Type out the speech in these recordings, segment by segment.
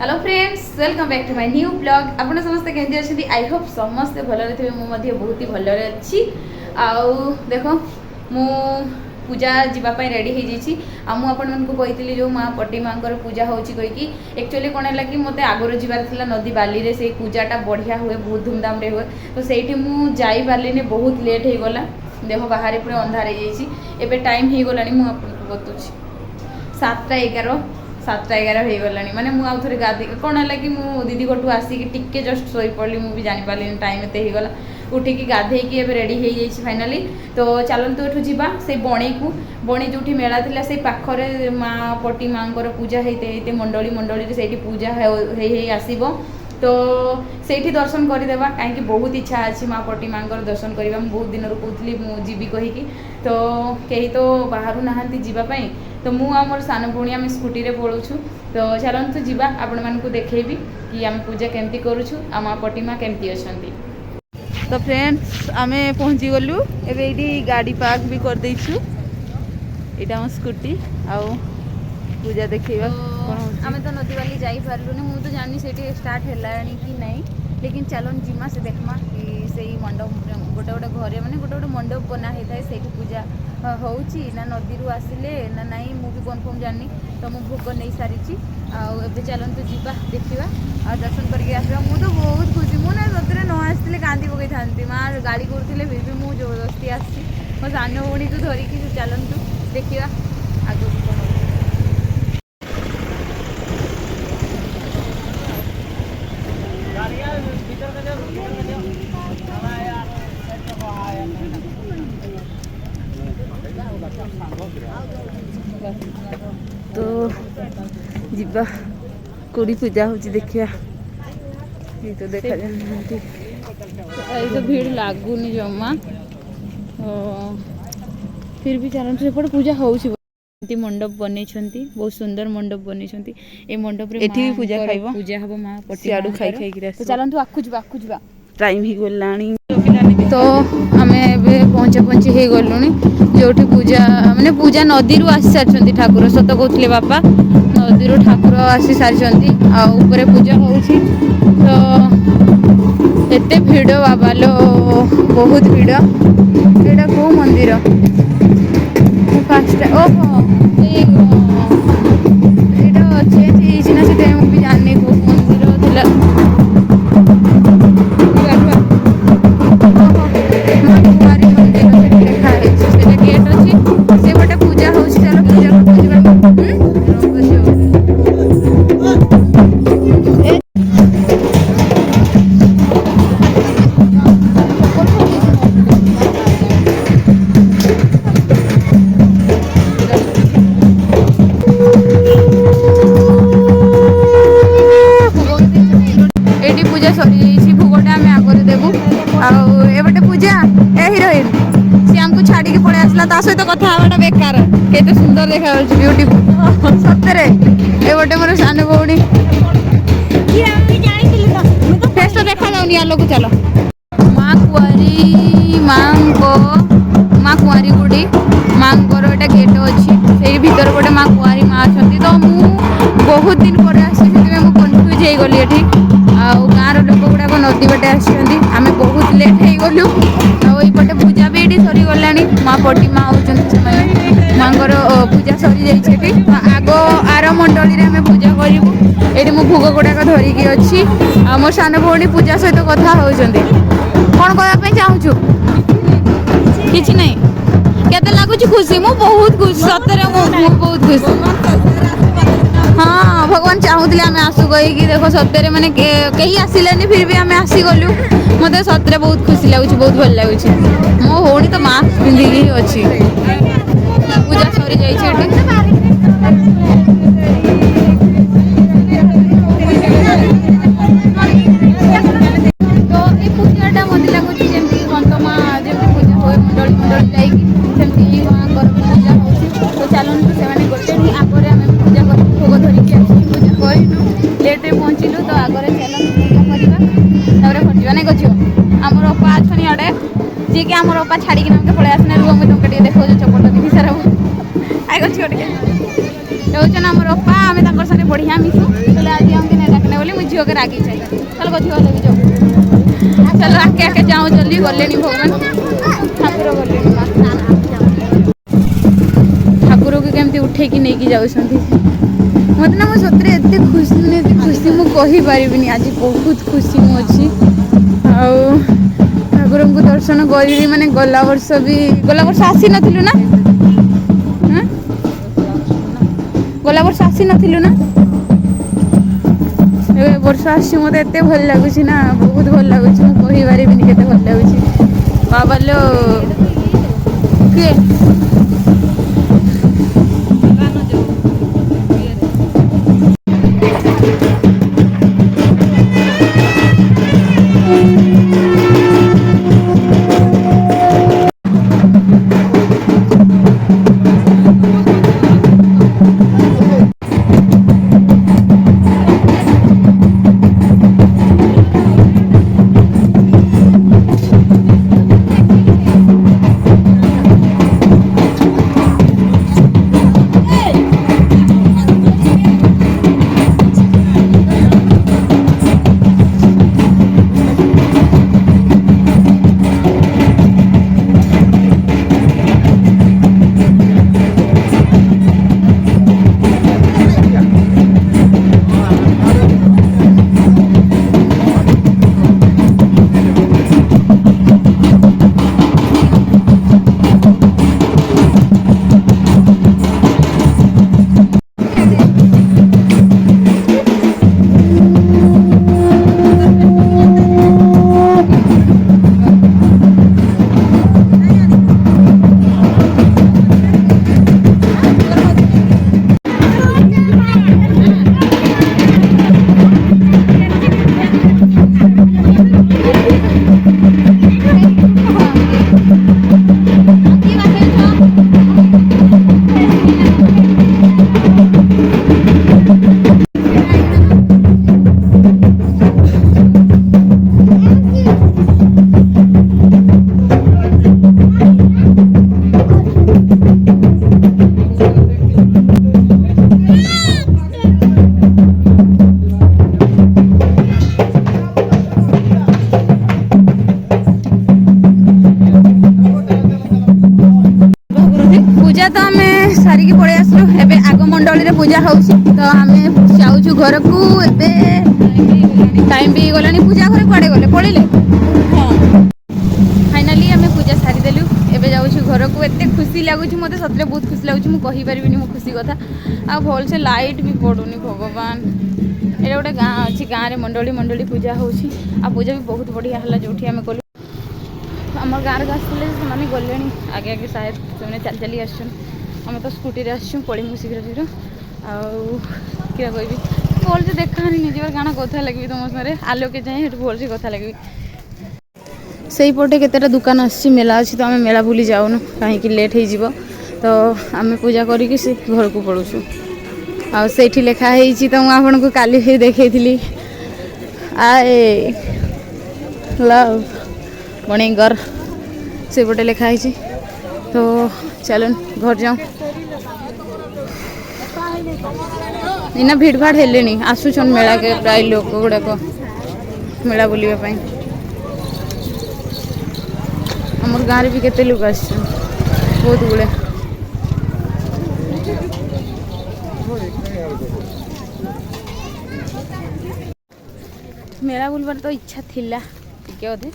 Hello friends, welcome back to my new blog. आपन समस्त केंदी अछि? आई होप समस्त भलो रहथिबे। मो मध्ये बहुत ही भलो रे अछि। आउ देखो मु पूजा जीवा पई रेडी हे जैछि। आ मु आपन मन को कहितली जो मां पटी मांकर पूजा होछि कहि कि एक्चुअली कोन लागी मते आगरो जीवार थिला नदी बाली रे से पूजाटा बढ़िया हुए, बहुत धूमधाम रे हुए। तो सेठी मु जाई बारली ने बहुत लेट हे गला। देखो बाहर पूरा अंधार हे जैछि। एबे टाइम हे गलानी मु आपन को बतुछि 7:11 हो गलानी। माने मु आउ थरे गाधी कोन हला कि मु दीदी गोटू आसी कि टिके जस्ट सोई पड़ली। मु भी जानि पारली टाइम एते हे गला। उठी कि गाधे कि एबे रेडी हे जैछि फाइनली। तो चलन तो एठु जीवा से बणी जोठी मेला थिला से पाखरे मां पटी मांकर पूजा हेते मंडली रे सेठी पूजा हे आसीबो। तो सेठी दर्शन करदेवा कहीं बहुत इच्छा अच्छी माँ पटी मांकर दर्शन करवा। बहुत दिन रू कहती जीवी कहीकि तो कहीं तो बाहर नहांती जीवाई। तो मुझे सान भूणी आम स्कूटी रे पड़ोछु। तो चलतु जीवा आपण मानक देखेबी कि आम पूजा केमती करूछु आ माँ पटी माँ केमती अछंती। तो फ्रेंड्स आमे पहुँची गलु। एबे एडी गाड़ी पार्क भी कर देछु। एटा हम स्कूटी आउ पूजा देखिबा। आमे तो नदी वाली जाई पारलुनी। मु तो जानी सेठी स्टार्ट हेलानी कि नहीं, लेकिन चलन जीमा से देखमा कि सेही मंडप गोटे गोटे घरे माने गोटे गोटे मंडप बना हे थाए सेठी पूजा होउची ना नदी रु आसिले ना नहीं मु भी कन्फर्म जानी। तो मु भोग नहीं सारी आ एबे चलन तो जीवा देखिबा आ दर्शन करके आसीबा। मु तो बहुत खुशी। मु ना सतरे न आस्तिले कांदी पकई थांती। मां गाड़ी करथिले फिर भी मु जबरदस्ती आसी मो सानो भौणी को धरिकी चलन तू देखिबा आगो कोन। तो जीवा कोड़ी पूजा होची देखिया। ये तो देखा जाती तो भीड़ लागुनी जमा। फिर भी चलन से पूजा होची। मंडप बनै छंती, बहुत सुंदर मंडप बनै छंती। ए मंडप रे एठी भी पूजा खाइबो, पूजा हबो मां पटी आडू खाई खाई गिरा। तो चलन तू आखु जीवा टाइम ही गोलाणी। तो आमे बे पहुंचे हे गलुनी जोठी पूजा माने पूजा नदी रु आसी सारछंती। ठाकुर सत कहउतले बापा नदी रु ठाकुर आसी सारछंती आ ऊपर पूजा होउची। तो एते भीड़ बाबा लो, बहुत भीड़। एटा को मंदिर फास्ट ओहो एटा चेंज हेछि ना से मु भी जाननी को मंदिर थिला। सहित कथा हवाटा बेकार केते सुंदर देखा ब्यूटीफुल सतरे। ए गोटे मोर सान भौणी फेस तो देखा जाउनी। आलो को चलो मां कुआरी गुडी मांकर एटा गेट अछि। सेही भीतर गोटे मां कुआरी मां अछंती। तो मु बहुत दिन पर आसी सेते मु कंफ्यूज हे गली एठी। आ गाँर लोक गुड़ाक नदी बाटे आछंती। आमे बहुत लेट हे गलु। आ ओई पटे पूजा भी एठी सरी गलानी। मां पटी मां होचंती से माने मांकर पूजा सरी जाई छेठी। आगो आर मंडली रे हमें पूजा करिवु। एठी मु भोग गुड़ाक धरिकी अछि। आ मोर सान भौणी पूजा सहित कथा होचंती। कोन कहबा पे चाहूछु किछि नै केते लागुची खुशी। मु बहुत खुशी सतरे मु बहुत खुशी। हाँ भगवान चाहूले आम आसू कही देखो सत्य माने कहीं आसिलेनी फिर भी आम आसी गलु। मत सतरे बहुत खुशी लगुच, बहुत भल लगुच। मो भौणी तो मास्क पिंधिकी अच्छी। पूजा सरी जाइए। तो ये पूजाटा मत लगुच जमी गंतमा जमी पूजा हुए मंडली मंडली जामती माँ पूजा हो। तो चलतु से गोटे आगे आम पूजा कर भोग धरिकी पूजा कर लेट्रे पहुँचलु। तो आगे चलन पूजा करवा खटिया नहीं गो आमर अपा अच्छी अड़े जी कि आमर अपा छाड़ी के पलि आसने रुह मुझे तुमको देखो चपट दिखी सारा आई गो टे होचन आमर अपा आम साथ बढ़िया मिसू। आज हमके लोग रागी चाहिए चलो कथी वाले भी जाओ चलो आके आके जाओ जल्दी गले भगवान ठाकुर गले ठाकुर को केमती उठेकी नहीं कि जाऊँ मत ना मो सतरे एत खुशी मुझे पारिनी आज बहुत खुशी मुझे ठाकुर को दर्शन करी माने गला वर्ष आसी नथिलु ना गला वर्ष आसी नथिलु ना ए वर्ष आसी मत एत भल लगुच ना बहुत भल लगुच मुझे पारिनी केते भल लगुच बाबा लो किए पूजा तो आम सारिकी पड़े आसलु एबे आग मंडली पूजा होउछि तो आम जाऊँ घर को एबे टाइम भी गलानी पूजा घर कुआड़े गले पड़े फाइनाली आम पूजा सारीदेलु एबे जाऊँ घर को एत खुशी लगुच मत सतरे बहुत खुशी लगुच मुझे पारिनी मो खुशी कथा आ भल से लाइट भी पड़ुनी भगवान ये गोटे गाँ अच्छी गाँव में मंडली पूजा होउछि आ पूजा भी बहुत बढ़िया है जो आम कलु आम गाँव आसते से गले आगे आगे शायद से चल चली आम तो स्कूटी आसचु पड़मु शीघ्र शीघ्र क्या कहबी भल से देखानी निजर गाना कथा लगे तुम सारे आलोके जाए भल से कथा लगे से पटे केतेटा दुकान आसी मेला अच्छी तो आम मेला बुली जाऊनु कहीं लेट हो तो आम पूजा करिकी से घर को पड़ुछु आठी लिखाई तो मुझे आपन को काली ही देखी आए लव बणेगर से पटे लिखाई तो चलन घर जाऊँ इना भीड़ भाड़ हेले आसुचन मेला के प्राय लोक गुड़ाक मेला बुलवाई आमर गाँव भी केते लोग आस बहुत गुड़े मेला बुलवार तो इच्छा थिला टिके अधे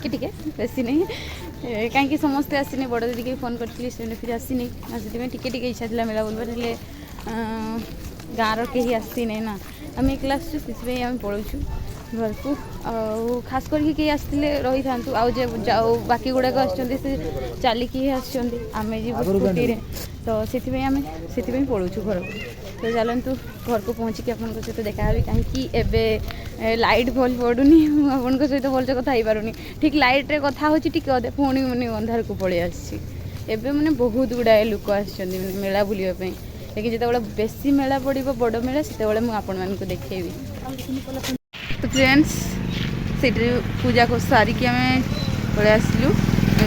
टिके बेसी नहीं कहीं समस्ते आसनी बड़ दीदी के फोन करी फिर आसनी से टिके इच्छा था मेला बुलवार हेल्ले गाँव रही आसी नहीं ना आम एकला आसुँ आम पड़ोचु घर को खास करके आसते रही था जाओ बाकी गुड़ाक आस चलिकी आम जी स्कूटी तो से पड़ोचु घर को तो चलतु घर को पहुँचिकी आप सहित देखा कहीं एबे लाइट भल पड़ूनी आप सहित भलसे कथा हो पारूनी ठीक लाइट रे कथा होची टिके अधे पुणी मैंने अंधार को पड़े आसी एबे मैंने बहुत गुड़ाए लोक आसछन्ती मैंने मेला बुलिया लेकिन जिते बेसी मेला पड़ो बड़ मेला से आपको देखी तो फ्रेंड्स से पूजा को सारिकी आम पलि आसलु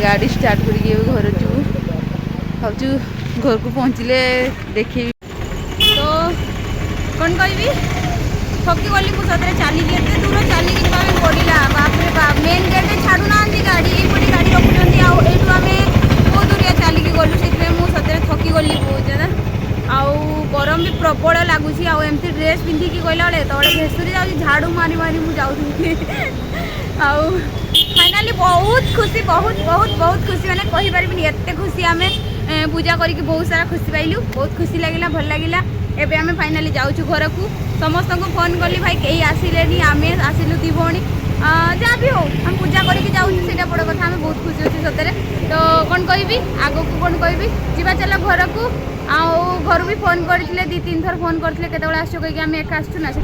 गाड़ी स्टार्ट करके घर जीवु भावु घर को पहुँचले देखे तो कौन कह थकी गली मुझे सतरे चलिकी एत दूर चलिकी जावाक पड़ा बापरे बाप मेन गेट छाड़ू ना गाड़ी ये गाड़ी रखुच्च आईटू आम बहुत दूरिया चलिकी गलु से सतरे थकी गली बहुत ज्यादा आउ गरम भी प्रबल लगुच आमती ड्रेस पिंधिकी गला बेले तले भेसुरी जाऊँगी झाड़ू मारी मारी मुझे जाऊँगी आउ फाइनाली बहुत खुशी बहुत बहुत बहुत खुशी मैंने कहीपरि एत खुशी आम पूजा करके बहुत सारा खुशी पाइलु बहुत खुशी लगे भल लगे एबे आमे फाइनाली जाऊँ घर को समस्त को फोन कली भाई कहीं आसिले आम आसिलु दी भौणी जहाँ भी हो हम पूजा करके जाऊँ बड़ कथा आम बहुत खुशी अच्छे सतरे तो कौन कहि आग को कौन कहि जीवा चल घर को घर भी फोन करते दी तीन थर फोन करते केतବେଳେ आसो कहीं आम एका आसु ना से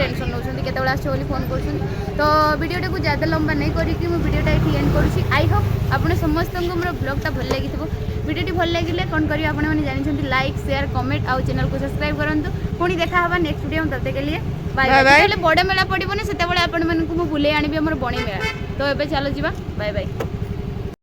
टेंशन नौ केतବେଳେ आसो बोली फोन कर तो वीडियोटा को ज़्यादा लंबा नहीं करके मुझे वीडियोटा ये एंड करुँची आई होप आपने समस्त को मोर ब्लॉगटा भल लगी वीडियोटी भल लगे कौन करेंगे आपने जानते लाइक शेयर कमेंट आउ चैनल को सब्सक्राइब करूँ पुणी देखा हवा नेक्स्ट वीडियो तब तक के लिए बाय बाय बड़ मेला पड़ोनी से बुले आनी मोर बणी मेला तो ये चलो जी बाय बाय।